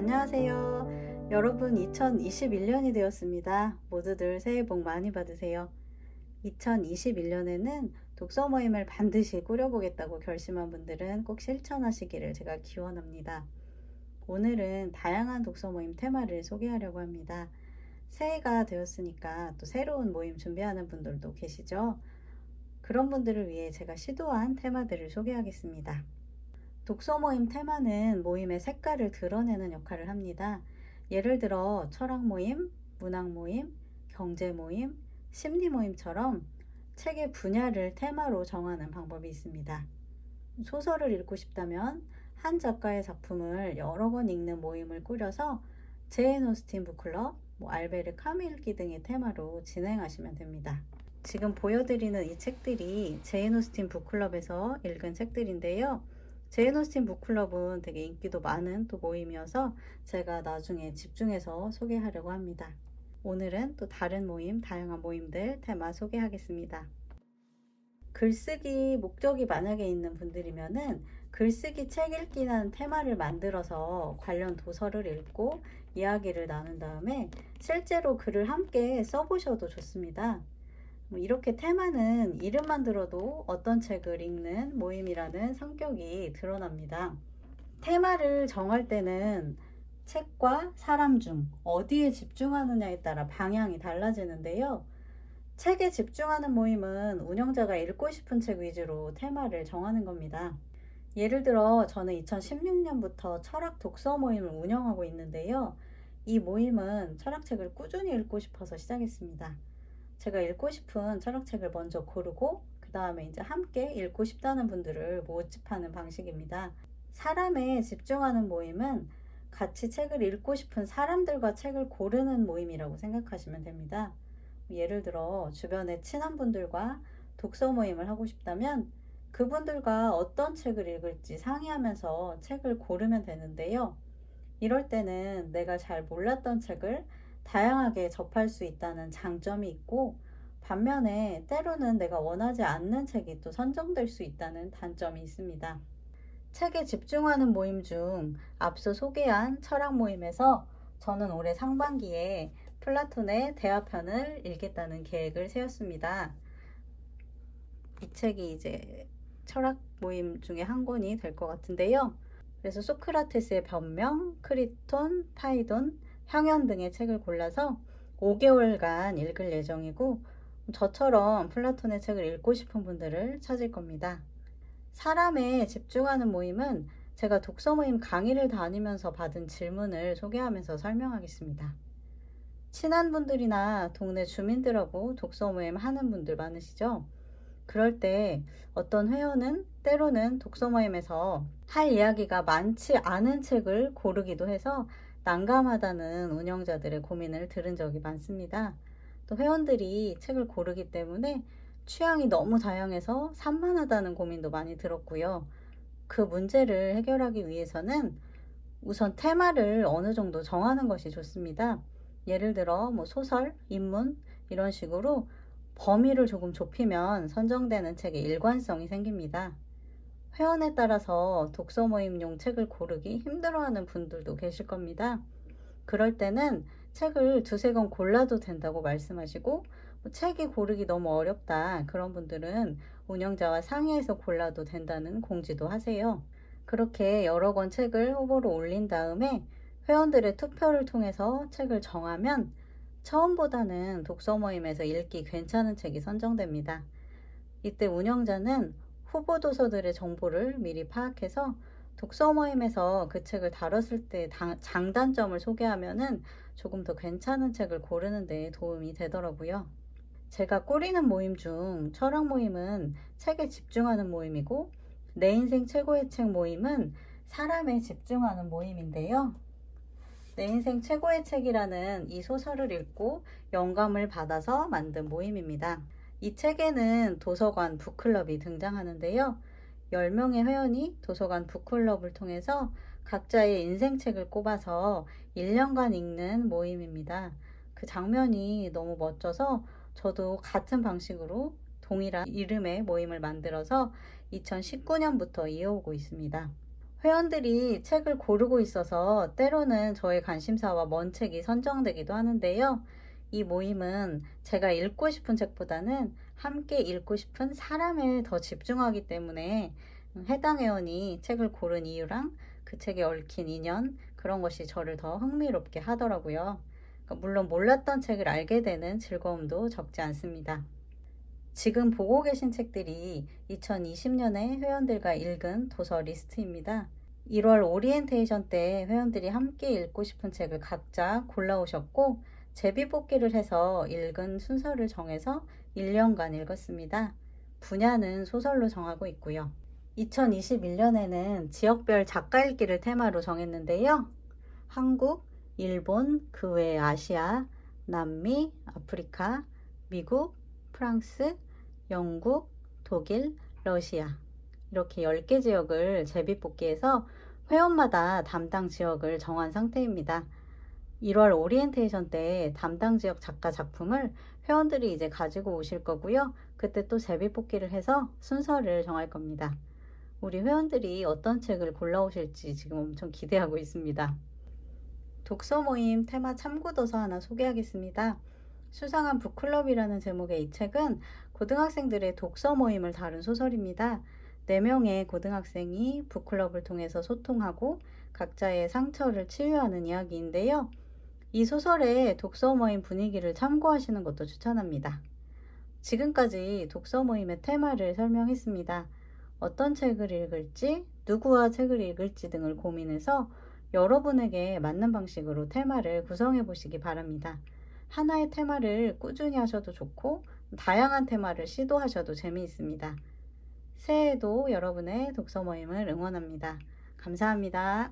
안녕하세요. 여러분, 2021년이 되었습니다. 모두들 새해 복 많이 받으세요. 2021년에는 독서 모임을 반드시 꾸려보겠다고 결심한 분들은 꼭 실천하시기를 제가 기원합니다. 오늘은 다양한 독서 모임 테마를 소개하려고 합니다. 새해가 되었으니까 또 새로운 모임 준비하는 분들도 계시죠? 그런 분들을 위해 제가 시도한 테마들을 소개하겠습니다. 독서 모임 테마는 모임의 색깔을 드러내는 역할을 합니다. 예를 들어 철학 모임, 문학 모임, 경제 모임, 심리 모임처럼 책의 분야를 테마로 정하는 방법이 있습니다. 소설을 읽고 싶다면 한 작가의 작품을 여러 권 읽는 모임을 꾸려서 제인 오스틴 북클럽, 알베르 카뮤 읽기 등의 테마로 진행하시면 됩니다. 지금 보여드리는 이 책들이 제인 오스틴 북클럽에서 읽은 책들인데요. 제인 오스틴 북클럽은 되게 인기도 많은 또 모임이어서 제가 나중에 집중해서 소개하려고 합니다. 오늘은 또 다른 모임, 다양한 모임들 테마 소개하겠습니다. 글쓰기 목적이 만약에 있는 분들이면은 글쓰기 책 읽기라는 테마를 만들어서 관련 도서를 읽고 이야기를 나눈 다음에 실제로 글을 함께 써보셔도 좋습니다. 이렇게 테마는 이름만 들어도 어떤 책을 읽는 모임이라는 성격이 드러납니다. 테마를 정할 때는 책과 사람 중 어디에 집중하느냐에 따라 방향이 달라지는데요. 책에 집중하는 모임은 운영자가 읽고 싶은 책 위주로 테마를 정하는 겁니다. 예를 들어 저는 2016년부터 철학 독서 모임을 운영하고 있는데요. 이 모임은 철학책을 꾸준히 읽고 싶어서 시작했습니다. 제가 읽고 싶은 철학책을 먼저 고르고 그 다음에 이제 함께 읽고 싶다는 분들을 모집하는 방식입니다. 사람에 집중하는 모임은 같이 책을 읽고 싶은 사람들과 책을 고르는 모임이라고 생각하시면 됩니다. 예를 들어 주변에 친한 분들과 독서 모임을 하고 싶다면 그분들과 어떤 책을 읽을지 상의하면서 책을 고르면 되는데요. 이럴 때는 내가 잘 몰랐던 책을 다양하게 접할 수 있다는 장점이 있고, 반면에 때로는 내가 원하지 않는 책이 또 선정될 수 있다는 단점이 있습니다. 책에 집중하는 모임 중 앞서 소개한 철학 모임에서 저는 올해 상반기에 플라톤의 대화편을 읽겠다는 계획을 세웠습니다. 이 책이 이제 철학 모임 중에 한 권이 될 것 같은데요. 그래서 소크라테스의 변명, 크리톤, 파이돈, 향연 등의 책을 골라서 5개월간 읽을 예정이고, 저처럼 플라톤의 책을 읽고 싶은 분들을 찾을 겁니다. 사람에 집중하는 모임은 제가 독서 모임 강의를 다니면서 받은 질문을 소개하면서 설명하겠습니다. 친한 분들이나 동네 주민들하고 독서 모임 하는 분들 많으시죠? 그럴 때 어떤 회원은 때로는 독서 모임에서 할 이야기가 많지 않은 책을 고르기도 해서 난감하다는 운영자들의 고민을 들은 적이 많습니다. 또 회원들이 책을 고르기 때문에 취향이 너무 다양해서 산만하다는 고민도 많이 들었고요. 그 문제를 해결하기 위해서는 우선 테마를 어느 정도 정하는 것이 좋습니다. 예를 들어 소설, 인문 이런 식으로 범위를 조금 좁히면 선정되는 책의 일관성이 생깁니다. 회원에 따라서 독서 모임용 책을 고르기 힘들어하는 분들도 계실 겁니다. 그럴 때는 책을 두세 권 골라도 된다고 말씀하시고, 책이 고르기 너무 어렵다 그런 분들은 운영자와 상의해서 골라도 된다는 공지도 하세요. 그렇게 여러 권 책을 후보로 올린 다음에 회원들의 투표를 통해서 책을 정하면 처음보다는 독서 모임에서 읽기 괜찮은 책이 선정됩니다. 이때 운영자는 후보 도서들의 정보를 미리 파악해서 독서 모임에서 그 책을 다뤘을 때 장단점을 소개하면은 조금 더 괜찮은 책을 고르는 데 도움이 되더라고요. 제가 꾸리는 모임 중 철학 모임은 책에 집중하는 모임이고, 내 인생 최고의 책 모임은 사람에 집중하는 모임인데요. 내 인생 최고의 책이라는 이 소설을 읽고 영감을 받아서 만든 모임입니다. 이 책에는 도서관 북클럽이 등장하는데요. 10명의 회원이 도서관 북클럽을 통해서 각자의 인생책을 꼽아서 1년간 읽는 모임입니다. 그 장면이 너무 멋져서 저도 같은 방식으로 동일한 이름의 모임을 만들어서 2019년부터 이어오고 있습니다. 회원들이 책을 고르고 있어서 때로는 저의 관심사와 먼 책이 선정되기도 하는데요. 이 모임은 제가 읽고 싶은 책보다는 함께 읽고 싶은 사람에 더 집중하기 때문에 해당 회원이 책을 고른 이유랑 그 책에 얽힌 인연, 그런 것이 저를 더 흥미롭게 하더라고요. 물론 몰랐던 책을 알게 되는 즐거움도 적지 않습니다. 지금 보고 계신 책들이 2020년에 회원들과 읽은 도서 리스트입니다. 1월 오리엔테이션 때 회원들이 함께 읽고 싶은 책을 각자 골라오셨고, 제비뽑기를 해서 읽은 순서를 정해서 1년간 읽었습니다. 분야는 소설로 정하고 있고요. 2021년에는 지역별 작가 읽기를 테마로 정했는데요. 한국, 일본, 그 외 아시아, 남미, 아프리카, 미국, 프랑스, 영국, 독일, 러시아, 이렇게 10개 지역을 제비뽑기해서 회원마다 담당 지역을 정한 상태입니다. 1월 오리엔테이션 때 담당 지역 작가 작품을 회원들이 이제 가지고 오실 거고요. 그때 또 제비뽑기를 해서 순서를 정할 겁니다. 우리 회원들이 어떤 책을 골라오실지 지금 엄청 기대하고 있습니다. 독서 모임 테마 참고도서 하나 소개하겠습니다. 수상한 북클럽이라는 제목의 이 책은 고등학생들의 독서 모임을 다룬 소설입니다. 4명의 고등학생이 북클럽을 통해서 소통하고 각자의 상처를 치유하는 이야기인데요. 이 소설의 독서 모임 분위기를 참고하시는 것도 추천합니다. 지금까지 독서 모임의 테마를 설명했습니다. 어떤 책을 읽을지, 누구와 책을 읽을지 등을 고민해서 여러분에게 맞는 방식으로 테마를 구성해 보시기 바랍니다. 하나의 테마를 꾸준히 하셔도 좋고, 다양한 테마를 시도하셔도 재미있습니다. 새해에도 여러분의 독서 모임을 응원합니다. 감사합니다.